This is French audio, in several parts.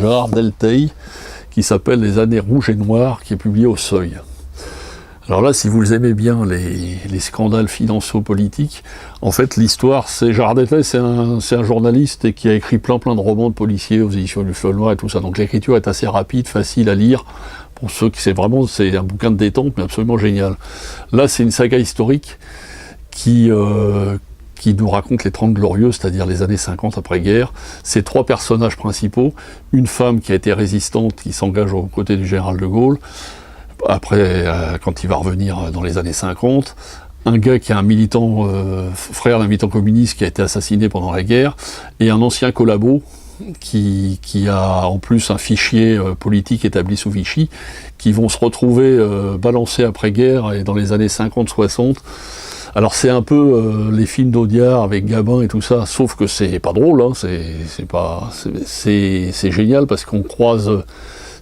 Gérard Delteil, qui s'appelle Les années rouges et noires, qui est publié au Seuil. Alors là, si vous aimez bien les scandales financio-politiques, en fait, l'histoire, c'est Gérard Delteil, c'est un journaliste et qui a écrit plein de romans de policiers aux éditions du Fleuve Noir et tout ça. Donc l'écriture est assez rapide, facile à lire. Pour ceux qui c'est un bouquin de détente, mais absolument génial. Là, c'est une saga historique qui nous raconte les 30 Glorieuses, c'est-à-dire les années 50 après-guerre. C'est 3 personnages principaux. Une femme qui a été résistante, qui s'engage aux côtés du général de Gaulle, après, quand il va revenir dans les années 50, un gars qui est un militant, frère d'un militant communiste qui a été assassiné pendant la guerre, et un ancien collabo qui a en plus un fichier politique établi sous Vichy, qui vont se retrouver balancés après-guerre et dans les années 50-60. Alors c'est un peu les films d'Audiard avec Gabin et tout ça, sauf que c'est pas drôle, hein, c'est génial parce qu'on croise...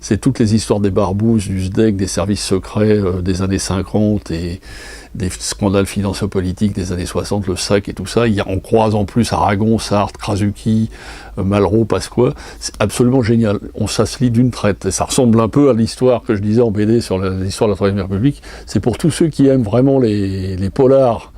C'est toutes les histoires des barbouzes, du SDEC, des services secrets des années 50 et des scandales financiers-politiques des années 60, le SAC et tout ça. On croise en plus Aragon, Sartre, Krasuki, Malraux, Pasqua. C'est absolument génial. Ça se lit d'une traite. Et ça ressemble un peu à l'histoire que je disais en BD sur l'histoire de la Troisième République. C'est pour tous ceux qui aiment vraiment les polars,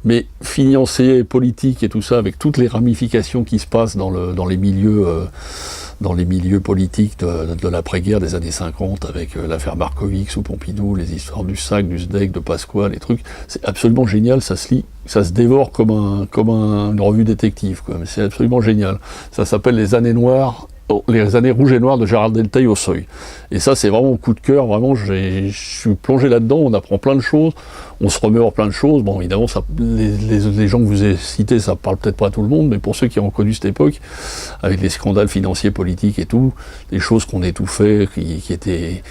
mais financiers, politiques et tout ça, avec toutes les ramifications qui se passent dans les milieux politiques de l'après-guerre des années 50, avec l'affaire Markovix ou Pompidou, les histoires du SAC, du SDEC, de Pasqua, les trucs. C'est absolument génial, ça se lit, ça se dévore comme une revue détective, quoi. Mais c'est absolument génial. Ça s'appelle Les années noires, les années rouges et noires de Gérard Delteil au Seuil. Et ça, c'est vraiment un coup de cœur, vraiment, je suis plongé là-dedans, on apprend plein de choses, on se remémore plein de choses. Bon, évidemment, les gens que vous avez cités, ça parle peut-être pas à tout le monde, mais pour ceux qui ont connu cette époque, avec les scandales financiers, politiques et tout, les choses qu'on étouffait, qui étaient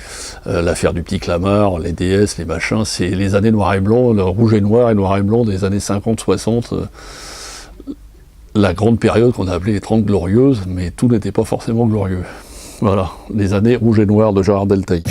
l'affaire du petit Clamart, les DS, les machins, c'est les années noir et blanc, le rouge et noir blanc des années 50-60, la grande période qu'on a appelée les 30 Glorieuses, mais tout n'était pas forcément glorieux. Voilà, les années rouges et noires de Gérard Delteil.